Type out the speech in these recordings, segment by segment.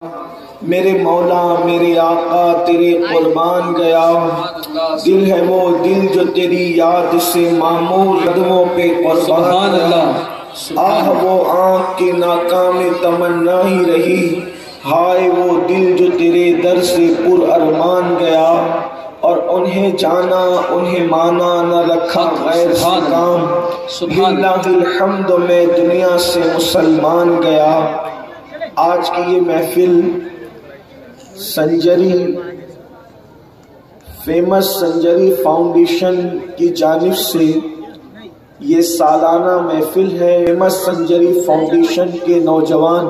میرے مولا میرے آقا تیرے قربان گیا، دل ہے وہ دل جو تیری یاد سے معمور قدموں پہ قربان گیا، آہ وہ آنکھ کی ناکام تمنا ہی رہی، ہائے وہ دل جو تیرے در سے پر ارمان گیا، اور انہیں جانا انہیں مانا نہ رکھا غیر سے کام، للہ الحمد میں دنیا سے مسلمان گیا۔ آج کی یہ محفل سنجری فیمس سنجری فاؤنڈیشن کی جانب سے یہ سالانہ محفل ہے۔ فیمس سنجری فاؤنڈیشن کے نوجوان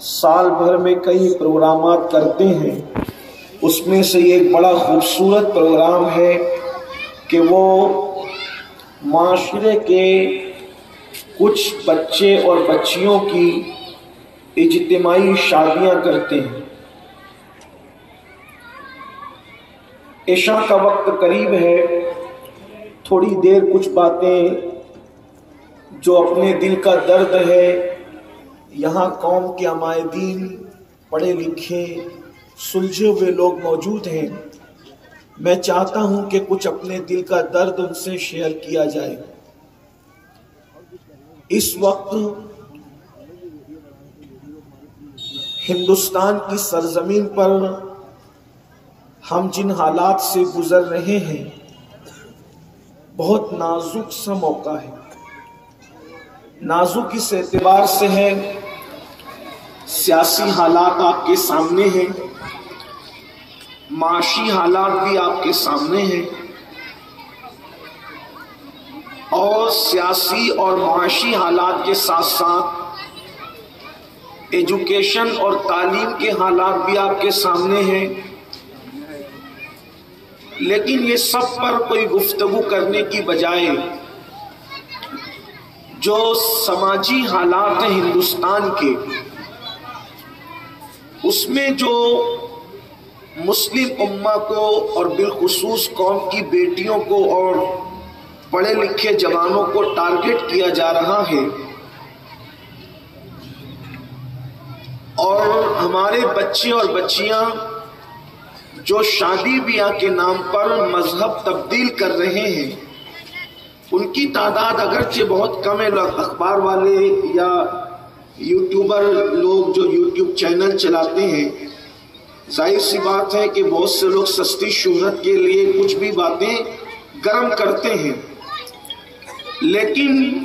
سال بھر میں کئی پروگرامات کرتے ہیں، اس میں سے ایک بڑا خوبصورت پروگرام ہے کہ وہ معاشرے کے کچھ بچے اور بچیوں کی اجتماعی شادیاں کرتے ہیں۔ عشاء کا وقت قریب ہے، تھوڑی دیر کچھ باتیں جو اپنے دل کا درد ہے، یہاں قوم کے عمائدین پڑھے لکھے سلجھے ہوئے لوگ موجود ہیں، میں چاہتا ہوں کہ کچھ اپنے دل کا درد ان سے شیئر کیا جائے۔ اس وقت ہندوستان کی سرزمین پر ہم جن حالات سے گزر رہے ہیں، بہت نازک سا موقع ہے۔ نازک اس اعتبار سے ہے، سیاسی حالات آپ کے سامنے ہیں، معاشی حالات بھی آپ کے سامنے ہیں، اور سیاسی اور معاشی حالات کے ساتھ ساتھ ایجوکیشن اور تعلیم کے حالات بھی آپ کے سامنے ہیں، لیکن یہ سب پر کوئی گفتگو کرنے کی بجائے جو سماجی حالات ہیں ہندوستان کے، اس میں جو مسلم امہ کو اور بالخصوص قوم کی بیٹیوں کو اور پڑھے لکھے جوانوں کو ٹارگٹ کیا جا رہا ہے، اور ہمارے بچے اور بچیاں جو شادی بیاہ کے نام پر مذہب تبدیل کر رہے ہیں، ان کی تعداد اگرچہ بہت کم ہے۔ اخبار والے یا یوٹیوبر لوگ جو یوٹیوب چینل چلاتے ہیں، ظاہر سی بات ہے کہ بہت سے لوگ سستی شہرت کے لیے کچھ بھی باتیں گرم کرتے ہیں، لیکن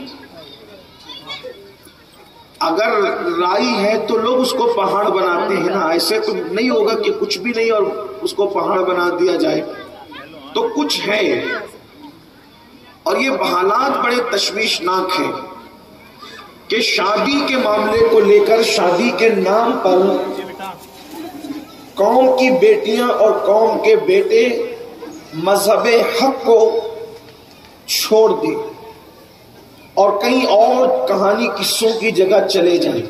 اگر رائی ہے تو لوگ اس کو پہاڑ بناتے ہیں نا، ایسے تو نہیں ہوگا کہ کچھ بھی نہیں اور اس کو پہاڑ بنا دیا جائے، تو کچھ ہے، اور یہ حالات بڑے تشویشناک ہیں کہ شادی کے معاملے کو لے کر شادی کے نام پر قوم کی بیٹیاں اور قوم کے بیٹے مذہب حق کو چھوڑ دیں اور کہیں اور کہانی قصوں کی جگہ چلے جائیں۔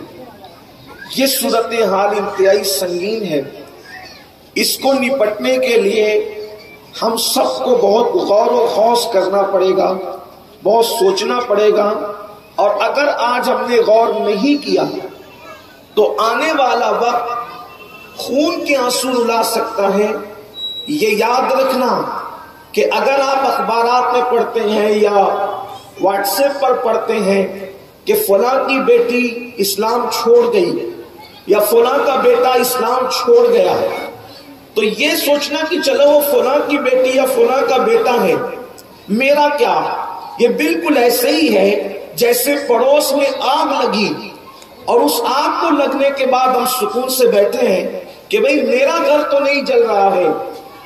یہ صورتحال انتہائی سنگین ہے، اس کو نپٹنے کے لیے ہم سب کو بہت غور و خوض کرنا پڑے گا، بہت سوچنا پڑے گا، اور اگر آج ہم نے غور نہیں کیا تو آنے والا وقت خون کے آنسو رلا سکتا ہے۔ یہ یاد رکھنا کہ اگر آپ اخبارات میں پڑھتے ہیں یا واٹس ایپ پر پڑھتے ہیں کہ فلاں کی بیٹی اسلام چھوڑ گئی یا فلاں کا بیٹا اسلام چھوڑ گیا، تو یہ سوچنا کہ چلو وہ فلاں کی بیٹی یا فلاں کا بیٹا ہے، میرا کیا؟ یہ بالکل ایسے ہی ہے جیسے پڑوس میں آگ لگی اور اس آگ کو لگنے کے بعد ہم سکون سے بیٹھے ہیں کہ بھئی میرا گھر تو نہیں جل رہا ہے،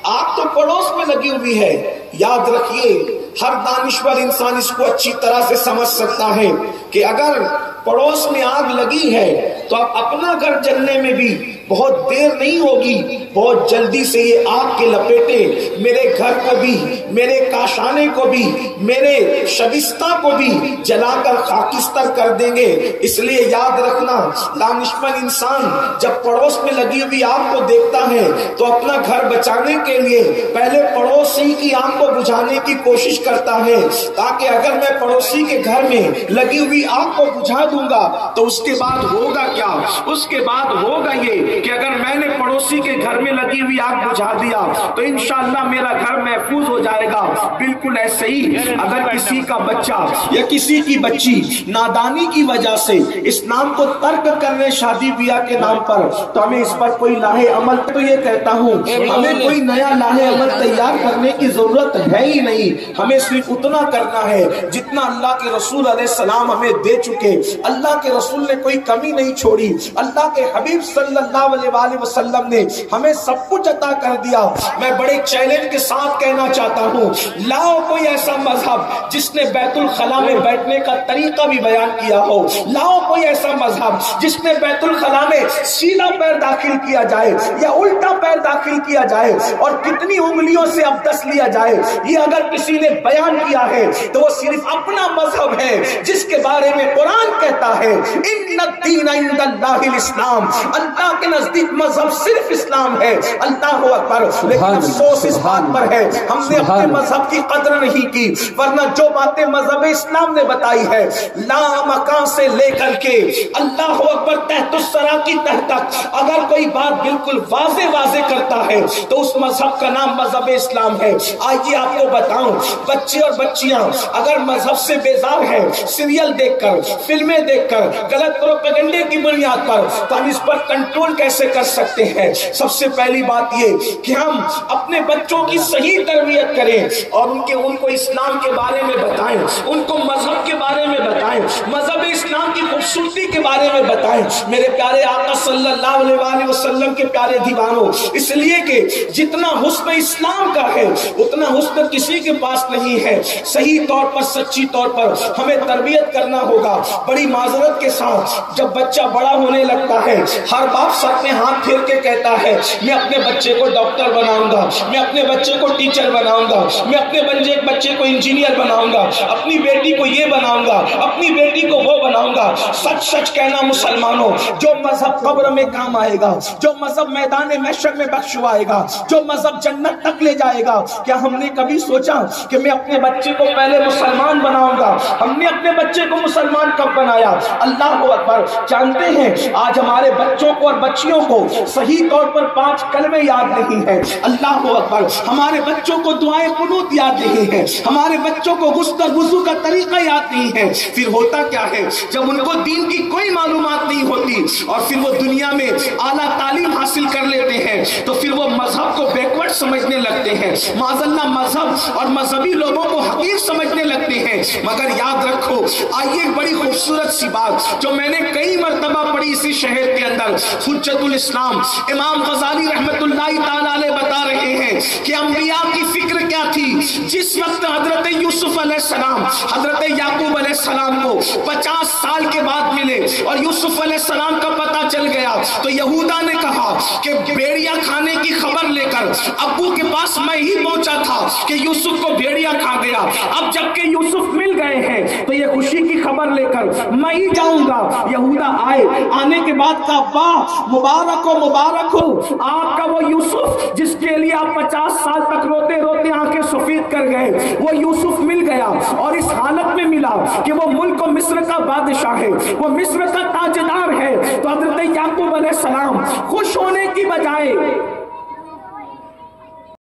آگ تو پڑوس میں لگی ہوئی ہے۔ یاد رکھیے، ہر دانشور انسان اس کو اچھی طرح سے سمجھ سکتا ہے کہ اگر پڑوس میں آگ لگی ہے تو اب اپنا گھر جلنے میں بھی بہت دیر نہیں ہوگی، بہت جلدی سے یہ آگ کے لپیٹے میرے گھر کو بھی، میرے کاشانے کو بھی، میرے شبستہ کو بھی جلا کر خاکستر کر دیں گے۔ اس لیے یاد رکھنا، دانشمند انسان جب پڑوس میں لگی ہوئی آگ کو دیکھتا ہے تو اپنا گھر بچانے کے لیے پہلے پڑوسی کی آگ کو بجھانے کی کوشش کرتا ہے، تاکہ اگر میں پڑوسی کے گھر میں لگی ہوئی آگ کو بجھا دوں گا تو اس کے بعد ہوگا کیا؟ اس کے بعد ہوگا یہ کہ اگر میں نے پڑوسی کے گھر میں لگی ہوئی آگ بجھا دیا تو انشاءاللہ میرا گھر محفوظ ہو جائے گا۔ بالکل ایسے ہی اگر کسی کا بچہ یا کسی کی بچی نادانی کی وجہ سے اسلام کو ترک کرنے شادی بیاہ کے نام پر، تو ہمیں اس پر کوئی لاہ عمل، تو یہ کہتا ہوں ہمیں کوئی نیا لاہ عمل تیار کرنے کی ضرورت ہے ہی نہیں۔ ہمیں صرف اتنا کرنا ہے جتنا اللہ کے رسول علیہ السلام ہمیں دے چکے۔ اللہ کے رسول نے کوئی کمی نہیں چھوڑی، اللہ کے حبیب صلی اللہ علیہ وآلہ وسلم نے ہمیں سب کچھ عطا کر دیا۔ میں بڑے چیلنج کے ساتھ کہنا چاہتا ہوں، لاؤ کوئی ایسا مذہب جس نے بیت الخلا میں بیٹھنے کا طریقہ بھی بیان کیا ہو، لاؤ کوئی ایسا مذہب جس نے بیت الخلا میں سیدھا پیر داخل کیا جائے یا الٹا پیر داخل کیا جائے اور کتنی انگلیوں سے ابدس لیا جائے۔ یہ اگر کسی نے بیان کیا ہے تو وہ صرف اپنا مذہب ہے، جس کے بارے میں قرآن کہتا ہے ان الدین عند اللہ الاسلام، اللہ کے نزدیک مذہب صرف اسلام ہے۔ اللہ اکبر۔ لیکن افسوس اس بات پر ہے ہم نے اپنے مذہب کی قدر نہیں کی، ورنہ جو باتیں مذہب اسلام نے بتائی ہے لا مکان سے لے کر کے اللہ اکبر تحت الثری کی تہ تک، اگر کوئی بات بالکل واضح کرتا ہے تو اس مذہب کا نام مذہب اسلام ہے۔ آئیے آپ کو بتاؤں، بچے اور بچیاں اگر مذہب سے بیزار ہیں سیریل دیکھ کر، فلمیں دیکھ کر، غلط پروپیگنڈے کی بنیاد پر، تو ہم اس پر کنٹرول کیسے کر سکتے ہیں؟ سب سے پہلی بات یہ کہ ہم اپنے بچوں کی صحیح تربیت کریں اور ان کو اسلام کے بارے میں بتائیں، ان کو مذہب کے بارے میں بتائیں، مذہب اسلام کی خوبصورتی کے بارے میں بتائیں۔ میرے پیارے آقا صلی اللہ علیہ وآلہ وسلم کے پیارے دیوانوں، اس لیے کہ جتنا حسن اسلام کا ہے اتنا حسن کسی کے پاس نہیں ہے۔ صحیح طور پر، سچی طور پر ہمیں تربیت کرنا ہوگا۔ بڑی معذرت کے ساتھ جب بچہ بڑا ہونے لگتا ہے، ہر باپ سر میں ہاتھ پھیر کے کہتا ہے میں اپنے بچے کو ڈاکٹر بناؤں گا، میں اپنے بچے کو ٹیچر بناؤں گا، میں اپنے بچے کو انجینئر بناؤں گا، اپنی بیٹی کو یہ بناؤں گا، اپنی بیٹی کو وہ بناؤں گا۔ سچ سچ کہنا مسلمانوں، جو مذہب قبر میں کام آئے گا، جو مذہب میدان محشر میں بخشوائے گا، جو مذہب جنت تک لے جائے گا، کیا ہم نے کبھی سوچا کہ میں اپنے بچے کو پہلے مسلمان بناؤں گا؟ ہم نے اپنے بچے کو مسلمان کب بنایا؟ اللہ اکبر۔ جانتے ہیں آج ہمارے بچوں کو اور بچیوں کو صحیح طور پر 5 کلمے یاد نہیں ہے۔ اللہ اکبر۔ ہمارے بچوں کو دعائیں قنوت یاد نہیں ہے، ہمارے بچوں کو غسل وضو کا طریقہ یاد نہیں ہے۔ پھر ہوتا کیا ہے جب ان کو دین کی کوئی معلومات نہیں ہوتی اور پھر وہ دنیا میں اعلیٰ تعلیم حاصل کر لیتے ہیں تو پھر وہ مذہب کو بیکورڈ سمجھنے لگتے ہیں، معاذ اللہ مذہب اور مذہبی لوگوں کو حقیر سمجھنے لگتے ہیں۔ مگر یاد رکھو، آئیے ایک بڑی خوبصورت سی بات جو میں نے کئی مرتبہ پڑھی اسی شہر کے اندر، حجت الاسلام امام غزالی رحمت اللہ تعالی علیہ بتا رہے ہیں کہ انبیاء کی فکر کیا تھی۔ جس وقت حضرت یوسف علیہ السلام حضرت یعقوب علیہ السلام کو 50 سال کے بعد ملے اور یوسف علیہ السلام کا پتہ چل گیا تو یہودا نے کہا کہ بھیڑیا کھانے کی خبر لے کر ابو کے پاس میں ہی پہنچا تھا کہ یوسف کو بھیڑیا کھا گیا، اب جب کہ یوسف مل گئے ہیں تو یہ خوشی کی خبر لے کر میں ہی جاؤں گا۔ یہودا آئے، آنے کے بعد کہا واہ مبارک ہو آپ کا وہ یوسف جس کے لیے آپ 50 سال تک روتے روتے آنکھیں سفید کر گئے، وہ یوسف مل گیا اور اس حالت میں ملا کہ وہ ملک و مصر کا بادشاہ ہے، وہ مصر کا تاجدار ہے۔ تو حضرت یعقوب علیہ السلام خوش ہونے کی بجائے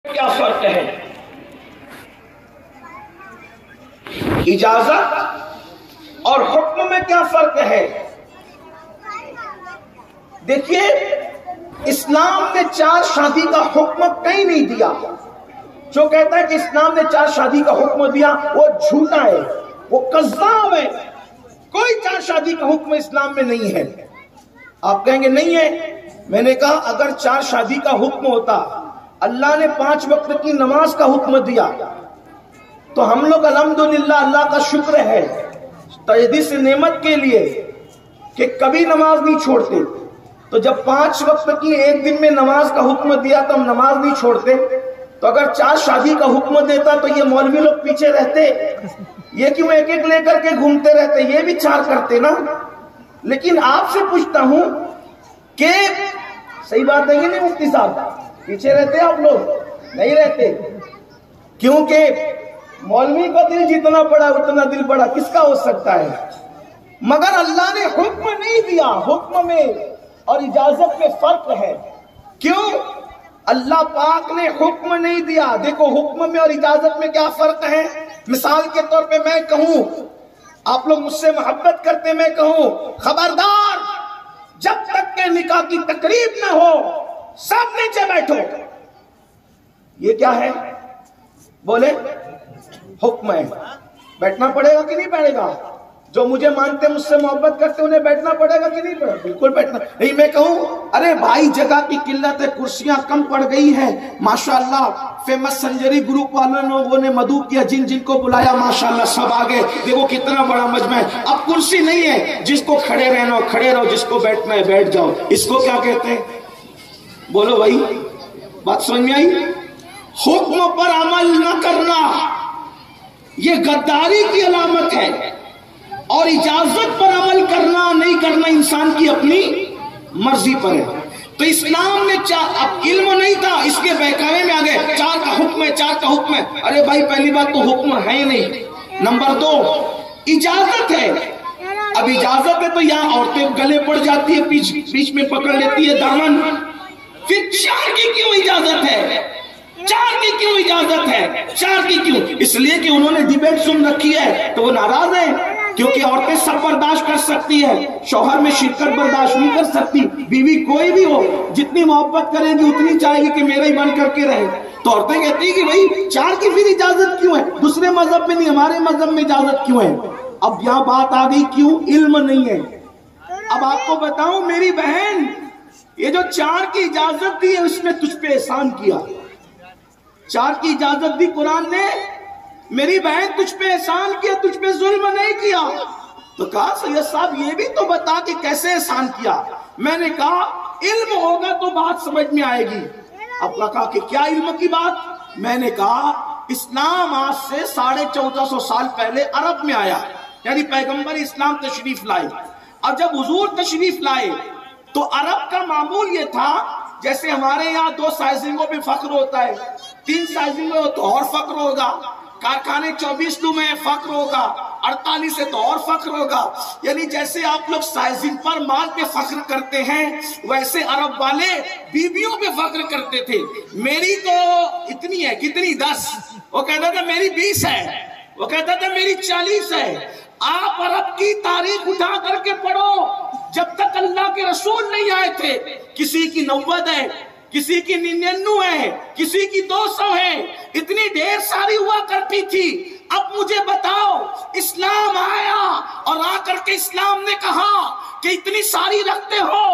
کیا فرق ہے؟ اجازت اور حکم میں کیا فرق ہے؟ دیکھیے، اسلام نے 4 شادی کا حکم کہیں نہیں دیا۔ جو کہتا ہے کہ اسلام نے 4 شادی کا حکم دیا وہ جھوٹا ہے، وہ کذاب ہے۔ کوئی 4 شادی کا حکم اسلام میں نہیں ہے۔ آپ کہیں گے نہیں ہے، میں نے کہا اگر 4 شادی کا حکم ہوتا، اللہ نے 5 وقت کی نماز کا حکم دیا تو ہم لوگ الحمدللہ اللہ کا شکر ہے تجدید نعمت کے لیے کہ کبھی نماز نہیں چھوڑتے، تو جب 5 وقت کی ایک دن میں نماز کا حکم دیا تو ہم نماز نہیں چھوڑتے، تو اگر 4 شادی کا حکم دیتا تو یہ مولوی لوگ پیچھے رہتے، یہ کیوں ایک ایک لے کر کے گھومتے رہتے، یہ بھی 4 کرتے نا۔ لیکن آپ سے پوچھتا ہوں کہ صحیح بات ہے کہ نہیں مفتی صاحب، پیچھے رہتے آپ لوگ؟ نہیں رہتے، کیونکہ مولوی کا دل جتنا بڑا اتنا دل بڑا کس کا ہو سکتا ہے؟ مگر اللہ نے حکم نہیں دیا، حکم میں اور اجازت میں فرق ہے۔ کیوں؟ اللہ پاک نے حکم نہیں دیا۔ دیکھو حکم میں اور اجازت میں کیا فرق ہے۔ مثال کے طور پہ میں کہوں، آپ لوگ مجھ سے محبت کرتے، میں کہوں خبردار جب تک کہ نکاح کی تقریب نہ ہو سب نیچے بیٹھو، یہ کیا ہے؟ بولے حکم ہے۔ بیٹھنا پڑے گا کہ نہیں پڑے گا؟ جو مجھے مانتے مجھ سے محبت کرتے انہیں بیٹھنا پڑے گا کہ نہیں پڑے گا؟ بالکل بیٹھنا۔ نہیں میں کہوں ارے بھائی جگہ کی قلت ہے، کرسیاں کم پڑ گئی ہیں، ماشاءاللہ فیمس سنجری گروپ والوں لوگوں نے مدعو کیا، جن جن کو بلایا ماشاءاللہ سب آگے، دیکھو کتنا بڑا مجمع ہے۔ اب کرسی نہیں ہے، جس کو کھڑے رہنا ہو کھڑے رہو، جس کو بیٹھنا ہے بیٹھ جاؤ۔ اس کو کیا کہتے ہیں؟ بولو بھائی، بات سمجھ میں آئی؟ حکم پر عمل نہ کرنا یہ غداری کی علامت ہے، اور اجازت پر عمل کرنا نہیں کرنا انسان کی اپنی مرضی پر ہے۔ تو اسلام نے اب علم نہیں تھا، اس کے بہکاوے میں آگے 4 کا حکم ہے، 4 کا حکم ہے۔ ارے بھائی پہلی بات تو حکم ہے ہی نہیں، نمبر 2 اجازت ہے۔ اب اجازت ہے تو یہاں عورتیں گلے پڑ جاتی ہے، بیچ میں پکڑ لیتی ہے دامن، پھر 4 کی کیوں اجازت ہے؟ 4 کی کیوں اجازت ہے؟ 4 کی کیوں؟ اس لیے کہ انہوں نے ڈیبیٹ سن رکھی ہے تو وہ ناراض ہیں، کیونکہ عورتیں سب برداشت کر سکتی ہے، شوہر میں شرکت برداشت نہیں کر سکتی۔ بیوی کوئی بھی ہو جتنی محبت کرے گی اتنی چاہے گی کہ میرا ہی بن کر کے رہے، تو عورتیں کہتی ہیں کہ بھائی 4 کی پھر اجازت کیوں ہے؟ دوسرے مذہب میں نہیں ہمارے مذہب میں اجازت کیوں ہے؟ اب یہاں بات آ گئی کیوں؟ علم نہیں ہے۔ اب آپ کو بتاؤں میری بہن، یہ جو 4 کی اجازت دی ہے اس میں تجھ پہ احسان کیا۔ 4 کی اجازت دی قرآن نے، میری بہن تجھ پہ احسان کیا، تجھ پہ ظلم نہیں کیا۔ تو کہا سید صاحب یہ بھی تو بتا کہ کیسے احسان کیا۔ میں نے کہا علم ہوگا تو بات سمجھ میں آئے گی۔ اب کہا کہ کیا علم کی بات؟ میں نے کہا اسلام آج سے 1450 سال پہلے عرب میں آیا، یعنی پیغمبر اسلام تشریف لائے۔ اب جب حضور تشریف لائے تو عرب کا معمول یہ تھا، جیسے ہمارے یہاں 2 سائزنگوں پہ فخر ہوتا ہے، 3 سائزنگوں تو اور فخر ہوگا، کارخانے 24 میں فخر ہوگا، 48 سے تو اور فخر ہوگا، یعنی جیسے آپ لوگ سائزنگ پر مال پہ فخر کرتے ہیں ویسے عرب والے بیویوں پہ فخر کرتے تھے۔ میری تو اتنی ہے، کتنی 10، وہ کہتا تھا میری 20 ہے، وہ کہتا تھا میری 40 ہے۔ آپ عرب کی تاریخ اٹھا کر کے پڑھو، جب تک اللہ کے رسول نہیں آئے تھے کسی کی 90 ہے، کسی کی 99 ہے، کسی کی 200 ہے، اتنی ڈھیر ساری ہوا کرتی تھی۔ اب مجھے بتاؤ اسلام آیا اور آ کر کے اسلام نے کہا کہ اتنی ساری رکھتے ہو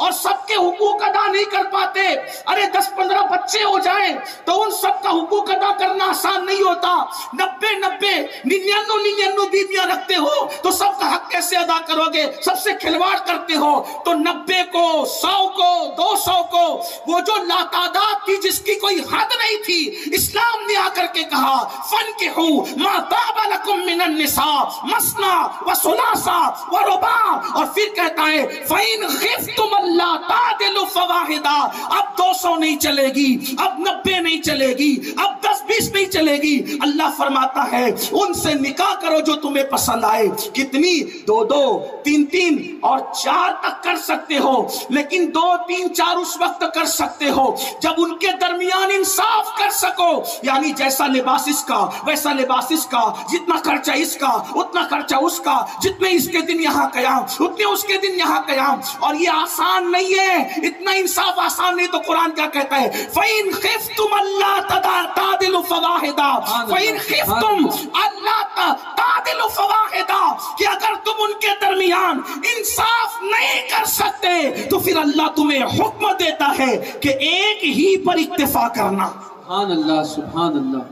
اور سب کے حقوق ادا نہیں کر پاتے، ارے 10-15 بچے ہو جائیں تو ان سب کا حقوق ادا کرنا آسان نہیں ہوتا، 99 بیویاں رکھتے ہو تو سب کا حق کیسے ادا کرو گے؟ سب سے کھلواڑ کرتے ہو تو 90 کو 100 کو 200 کو، وہ جو لاتعداد تھی جس کی کوئی حد نہیں تھی، اسلام نے آ کر کے کہا فَانْكِحُوا مَا طَابَ لَكُم مِّنَ النِّسَاءِ مَثْنَىٰ وَثُلَاثَ وَرُبَاعَ، اور پھر کہتا ہے فَإِنْ خِفْتُمْ أَلَّا تَعْدِلُوا فَوَاحِدًا، اب 200 نہیں چلے گی، اب 90 نہیں چلے گی، اب 10-20 نہیں چلے گی۔ اللہ فرماتا ہے ان سے نکاح کرو جو تمہیں پسند آئے۔ کتنی؟ 2-2 3-3 اور 4 تک کر سکتے ہو، لیکن 2 3 4 اس وقت کر سکتے ہو جب ان کے درمیان انصاف کر سکو، یعنی جیسا لباس اس کا ویسا لباس اس کا، جتنا خرچہ اس کا اتنا خرچہ اس کا، جتنے اس کے دن یہاں قیام اتنے اس کے دن یہاں قیام۔ اور یہ آسان نہیں ہے، اتنا انصاف آسان نہیں، تو قرآن کیا کہتا ہے فَإِنْ خِفْتُمْ أَلَّا تَعْدِلُوا فَوَاحِدًا، فَإِنْ خِفْتُمْ أَلَّا تَعْدِلُوا فَوَاحِدًا، کہ اگر تم ان کے درمیان انصاف نہیں کر سکتے تو پھر اللہ تمہیں حکم دیتا ہے کہ ایک ہی پر اکتفا کرنا۔ سبحان اللہ، سبحان اللہ،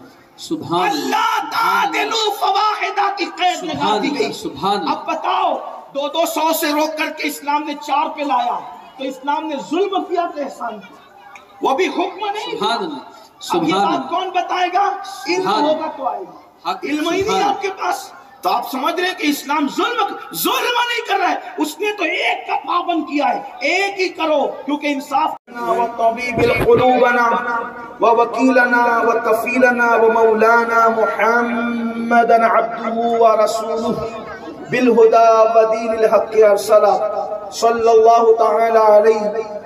سبحان اللہ تعدلوا فواحدہ کی قید لگا دی گئی۔ سبحان اللہ۔ اب بتاؤ 200 سے روک کر کے اسلام نے 4 پہ لایا، تو اسلام نے ظلم کیا تو احسان کیا، وہ بھی حکم نہیں۔ سبحان اللہ، اب یہ سبحان بات اللہ، کون بتائے گا؟ علم سبحان ہوگا تو آئے گا، حق، علم ہی نہیں سبحان آپ کے پاس تو آپ سمجھ رہے ہیں کہ اسلام ظلم نہیں کر رہا ہے، اس نے تو ایک کا پابند کیا ہے، ایک ہی کرو، کیونکہ انصاف وطبیب القلوبنا ووکیلنا وکفیلنا ومولانا محمدا عبده ورسوله بالهدى ودين الحق ارسلا صلى الله تعالى عليه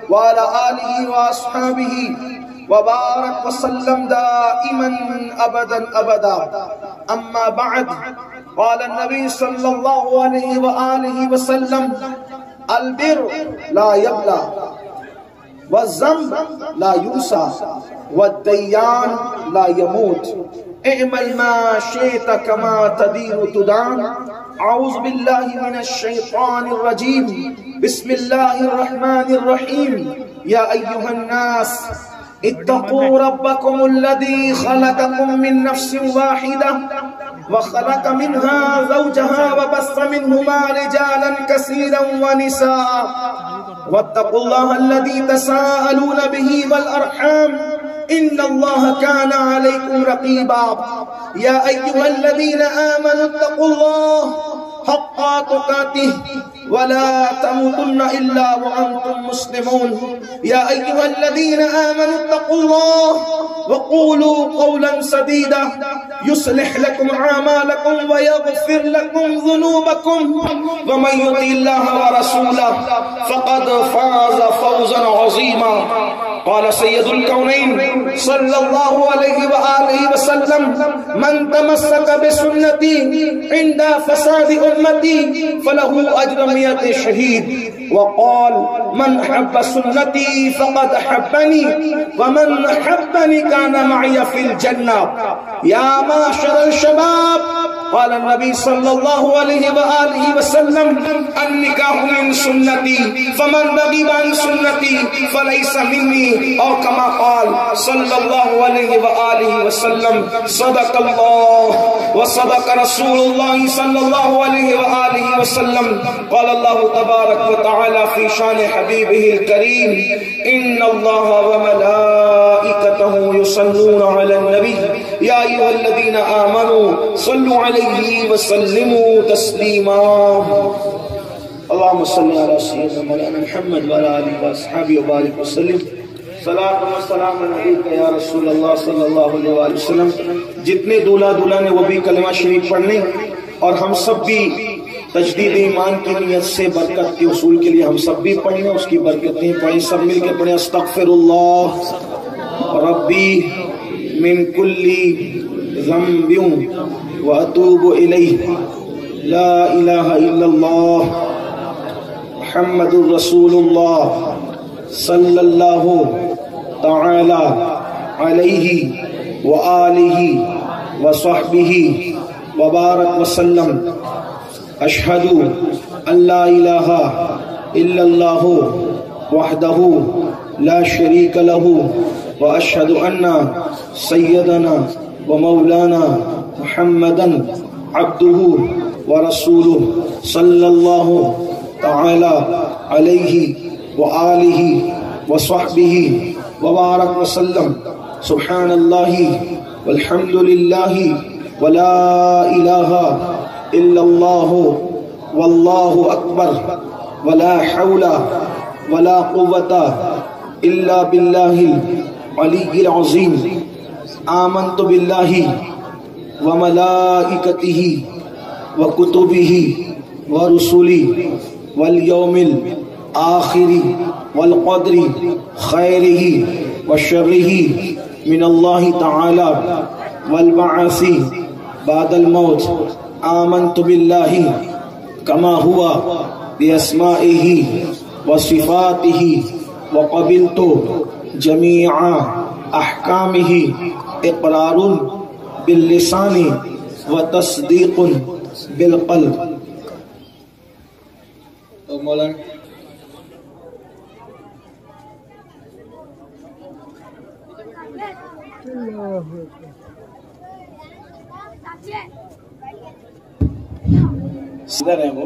وعلى آله وأصحابه وبارك وسلم دائما أبدا أما بعد قال النبي صلى الله عليه وآله وسلم البر لا يبلى والذنب لا ينسى والديان لا يموت اعمل ما شئت كما تدين تدان اعوذ بالله من الشيطان الرجيم بسم الله الرحمن الرحيم يا ايها الناس اتقوا ربكم الذي خلقكم من نفس واحدة وخلق منها زوجها وبث منهما رجالا كثيرا ونساء واتقوا الله الذي تساءلون به والأرحام إن الله كان عليكم رقيبا يا أيها الذين آمنوا اتقوا الله حق تقاته ولا تموتن إلا وأنتم مسلمون يا أيها الذين آمنوا اتقوا الله وقولوا قولا سديدا يصلح لكم أعمالكم ويغفر لكم ذنوبكم ومن يطع الله ورسوله فقد فاز فوزا عظيما قال سيد الكونين صلى الله عليه وآله وسلم من تمسك بسنتي عند فساد أمتي فله أجر 100 شهيد وقال من أحب سنتي فقد أحبني ومن أحبني كان معي في الجنة يا معشر الشباب قال النبي صلى الله عليه وآله وسلم النكاح من سنتي فمن رغب عن سنتي فليس مني أو كما قال صلى الله عليه وآله وسلم صدق الله وصدق رسول الله صلى الله عليه وآله وسلم قال الله تبارك وتعالى في شان حبيبه الكريم إن الله وملائكته يصلون على النبي يا أيها الذين آمنوا صلوا عليه وسلموا تسليما اللهم صل على سيدنا مولانا محمد وعلى آله وأصحابه وبارك وسلم صلاۃ و سلام علیک یا رسول اللہ صلی اللہ علیہ وآلہ وسلم۔ جتنے دولہا دلہن ہیں وہ بھی کلمہ شریف پڑھ لیں اور ہم سب بھی تجدید ایمان کی نیت سے برکت کے حصول کے لیے ہم سب بھی پڑھیں، اس کی برکتیں پڑھیں، سب مل کے پڑھیں استغفر اللہ ربی من کل ذنب واتوب الیہ لا الہ الا اللہ محمد الرسول اللہ صلی اللہ تعالی علیہ وآلہ وصحبہ وبارک وسلم اشہد ان لا الہ الا اللہ وحدہ لا شریک لہ واشہد ان سیدنا ومولانا محمدا عبدہ ورسولہ صلی اللہ تعالی علیہ وآلہ وصحبہ وبارک وسلم سبحان اللہ والحمد للہ ولا الہ الا اللہ واللہ اکبر ولا حول ولا قوة الا باللہ العلی العظیم آمنت باللہ وملائکتہ وکتبہ ورسلہ والیوم الآخر والقدر خیرہ وشرہ من اللہ تعالی والبعث بعد الموت آمنت باللہ کما ہوا باسمائہ وصفاتہ وقبلت جمیع احکامہ اقرار باللسان وتصدیق بالقلب۔ مولانا ادھر ہے وہ